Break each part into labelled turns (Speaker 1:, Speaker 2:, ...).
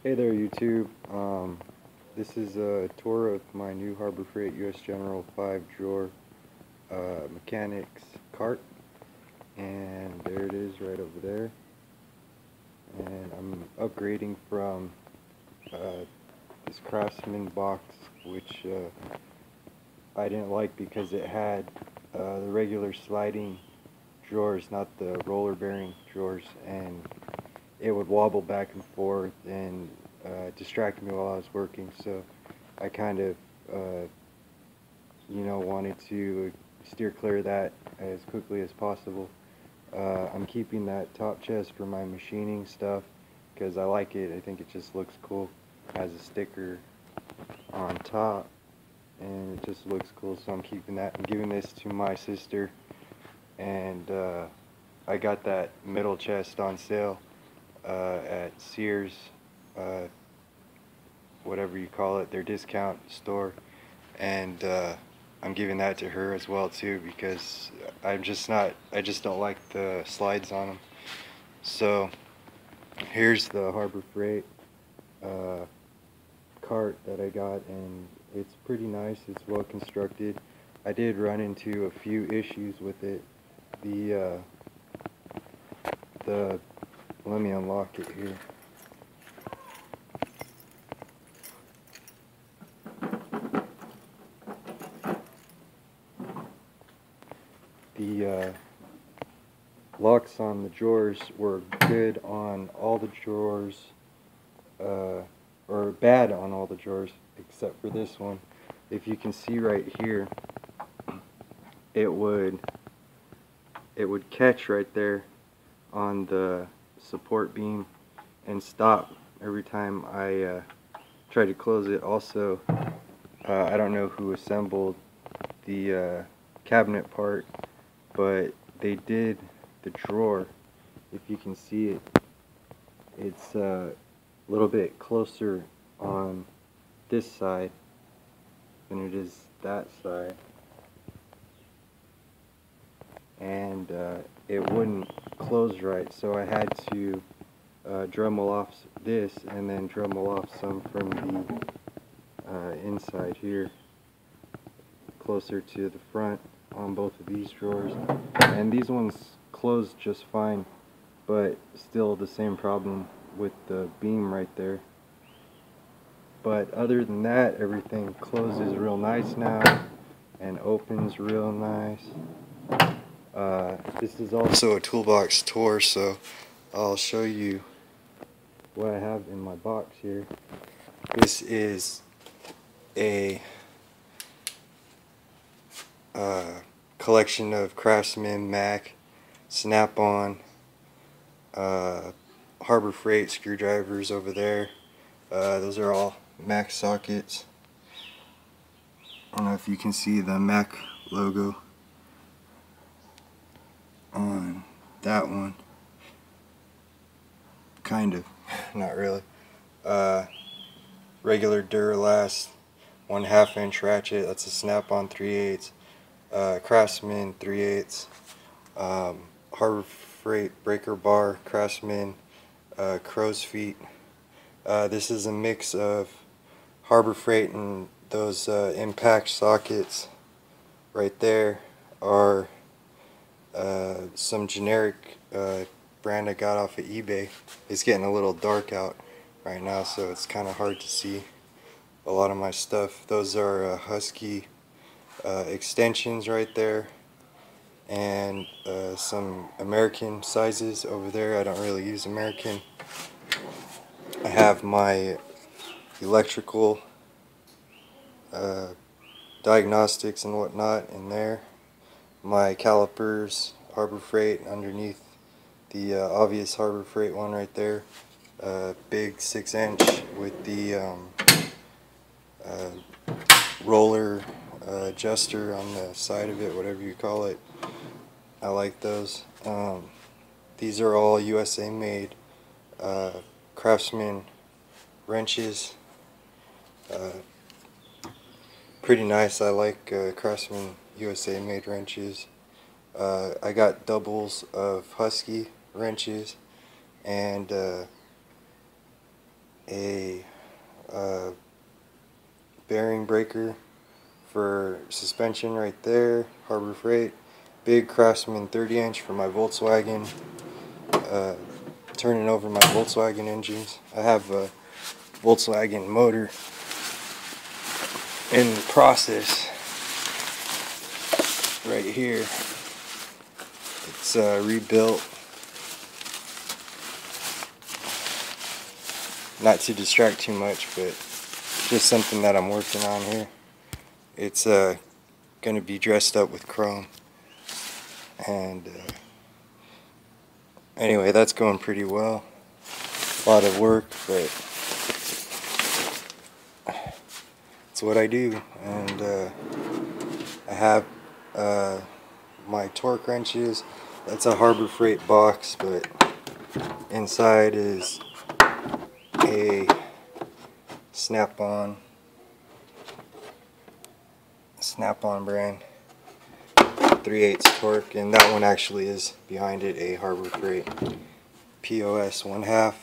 Speaker 1: Hey there, YouTube. This is a tour of my new Harbor Freight US General 5-drawer mechanics cart, and there it is right over there. And I'm upgrading from this Craftsman box, which I didn't like because it had the regular sliding drawers, not the roller bearing drawers, and it would wobble back and forth and distract me while I was working. So I kind of wanted to steer clear of that as quickly as possible. I'm keeping that top chest for my machining stuff because I like it. I think it just looks cool. It has a sticker on top and it just looks cool, so I'm keeping that. I'm giving this to my sister, and I got that middle chest on sale at Sears, whatever you call it, their discount store, and I'm giving that to her as well too, because I just don't like the slides on them. So here's the Harbor Freight cart that I got, and it's pretty nice. It's well constructed. I did run into a few issues with it. Let me unlock it here. The locks on the drawers were good on all the drawers, or bad on all the drawers except for this one. If you can see right here, it would catch right there on the support beam and stop every time I try to close it. Also, I don't know who assembled the cabinet part, but they did the drawer. If you can see it, it's a little bit closer on this side than it is that side, and it wouldn't close right, so I had to Dremel off this and then Dremel off some from the inside here, closer to the front on both of these drawers, and these ones closed just fine, but still the same problem with the beam right there. But other than that, everything closes real nice now and opens real nice. This is also a toolbox tour, so I'll show you what I have in my box here. This is a collection of Craftsman, Mac, Snap-on, Harbor Freight screwdrivers over there. Those are all Mac sockets. I don't know if you can see the Mac logo on that one. Kind of, not really. Regular Duralast 1/2 inch ratchet, that's a Snap-on 3/8. Craftsman 3/8. Harbor Freight breaker bar, Craftsman crow's feet. This is a mix of Harbor Freight, and those impact sockets right there are some generic brand I got off of eBay. It's getting a little dark out right now, so it's kind of hard to see a lot of my stuff. Those are Husky extensions right there, and some American sizes over there. I don't really use American. I have my electrical diagnostics and whatnot in there. My calipers, Harbor Freight, underneath the obvious Harbor Freight one right there. Big 6-inch with the roller adjuster on the side of it, whatever you call it. I like those. These are all USA made Craftsman wrenches. Pretty nice. I like Craftsman USA made wrenches. I got doubles of Husky wrenches, and a bearing breaker for suspension right there, Harbor Freight. Big Craftsman 30-inch for my Volkswagen, turning over my Volkswagen engines. I have a Volkswagen motor in process right here. It's rebuilt. Not to distract too much, but just something that I'm working on here. It's going to be dressed up with chrome. And anyway, that's going pretty well. A lot of work, but it's what I do. And I have my torque wrenches. That's a Harbor Freight box, but inside is a Snap-on brand 3/8 torque, and that one actually is behind it, a Harbor Freight POS 1/2,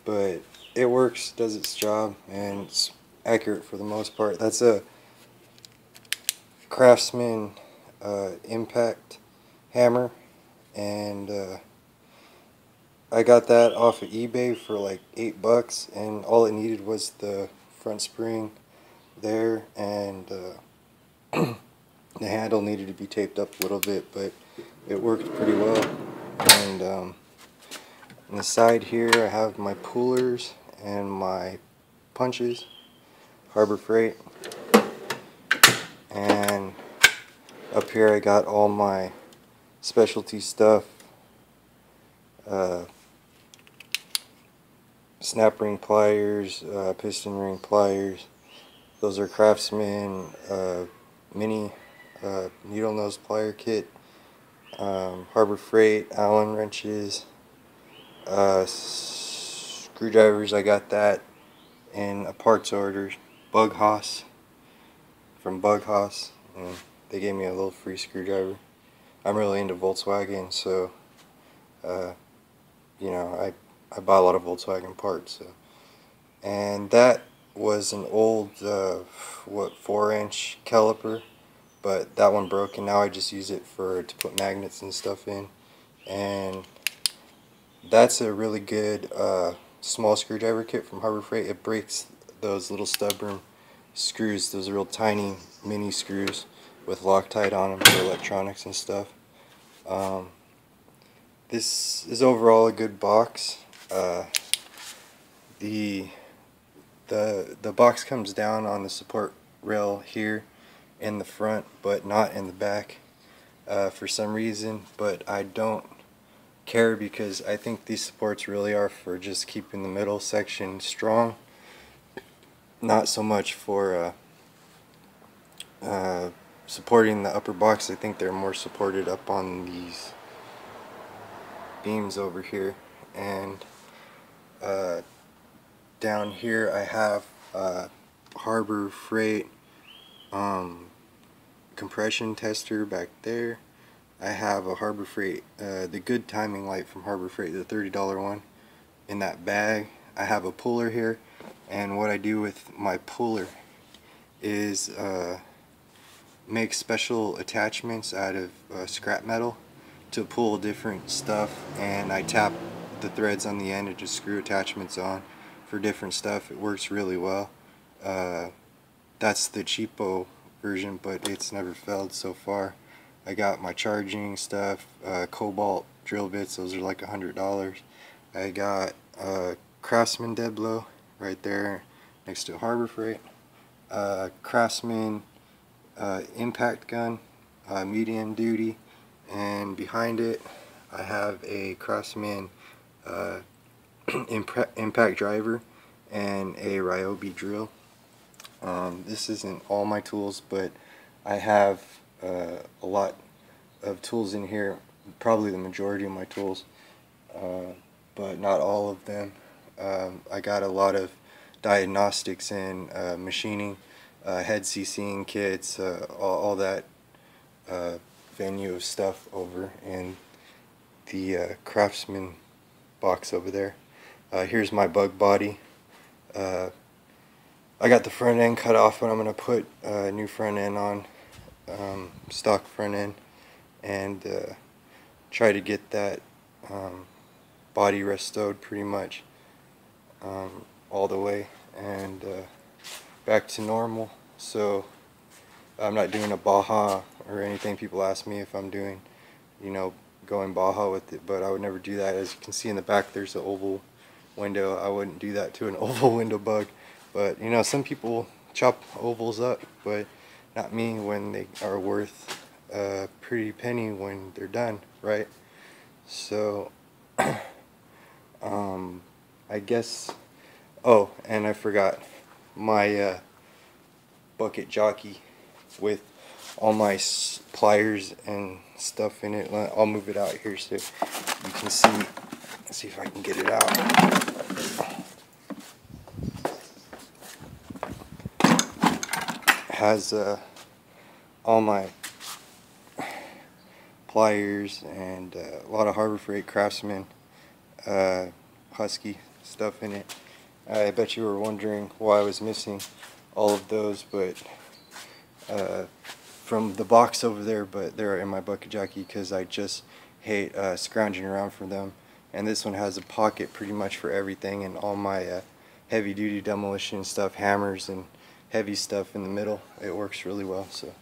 Speaker 1: but it works, does its job, and it's accurate for the most part. That's a Craftsman impact hammer, and I got that off of eBay for like $8, and all it needed was the front spring there, and the handle needed to be taped up a little bit, but it worked pretty well. And on the side here I have my pullers and my punches, Harbor Freight, and up here I got all my specialty stuff, snap ring pliers, piston ring pliers. Those are Craftsman mini needle nose plier kit, Harbor Freight Allen wrenches, screwdrivers. I got that in a parts order, Bug Hoss, from Bug Hoss, and they gave me a little free screwdriver. I'm really into Volkswagen, so you know, I buy a lot of Volkswagen parts. So. And that was an old 4-inch caliper, but that one broke, and now I just use it to put magnets and stuff in. And that's a really good small screwdriver kit from Harbor Freight. It breaks those little stubborn screws, those real tiny mini screws with Loctite on them for electronics and stuff. This is overall a good box. The box comes down on the support rail here in the front, but not in the back for some reason, but I don't care, because I think these supports really are for just keeping the middle section strong, not so much for supporting the upper box. I think they're more supported up on these beams over here. And down here I have Harbor Freight compression tester back there. I have a Harbor Freight, the good timing light from Harbor Freight, the $30 one, in that bag. I have a puller here, and what I do with my puller is make special attachments out of scrap metal to pull different stuff, and I tap the threads on the end and just screw attachments on for different stuff. It works really well. That's the cheapo version, but it's never failed so far. I got my charging stuff, cobalt drill bits, those are like $100. I got Craftsman dead blow right there next to Harbor Freight, Craftsman impact gun, medium duty, and behind it I have a Craftsman impact driver and a Ryobi drill. This isn't all my tools, but I have a lot of tools in here, probably the majority of my tools, but not all of them. I got a lot of diagnostics and machining, head CCing kits, all that venue of stuff over in the Craftsman box over there. Here's my bug body. I got the front end cut off, but I'm going to put a new front end on, stock front end, and try to get that body restored pretty much all the way and back to normal. So I'm not doing a Baja or anything. People ask me if I'm doing, going Baja with it, but I would never do that. As you can see in the back, there's an oval window. I wouldn't do that to an oval window bug. But some people chop ovals up, but not me when they are worth a pretty penny when they're done, right? So I guess, oh, and I forgot my bucket jockey with all my pliers and stuff in it. I'll move it out here so you can see. Let's see if I can get it out. Has all my pliers and a lot of Harbor Freight Craftsman Husky stuff in it. I bet you were wondering why I was missing all of those, but from the box over there, but they're in my bucket jockey because I just hate scrounging around for them. And this one has a pocket pretty much for everything, and all my heavy duty demolition stuff, hammers and heavy stuff in the middle. It works really well. So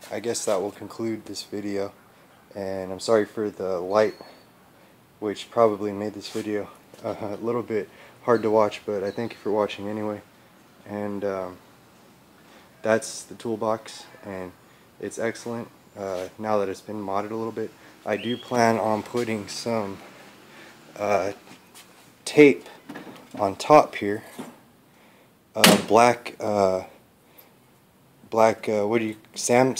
Speaker 1: I guess that will conclude this video, and I'm sorry for the light, which probably made this video a little bit hard to watch, but I thank you for watching anyway. And that's the toolbox, and it's excellent now that it's been modded a little bit. I do plan on putting some tape on top here, black what do you, sand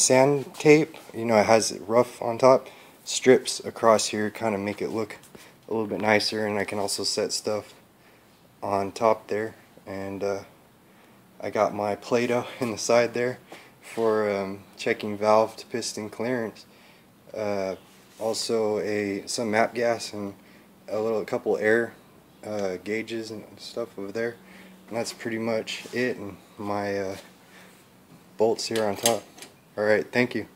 Speaker 1: tape, it has it rough on top, strips across here, kind of make it look a little bit nicer. And I can also set stuff on top there, and I got my Play-Doh in the side there for checking valve to piston clearance. Also some map gas and a couple air gauges and stuff over there, and that's pretty much it. And my bolts here on top. Alright, thank you.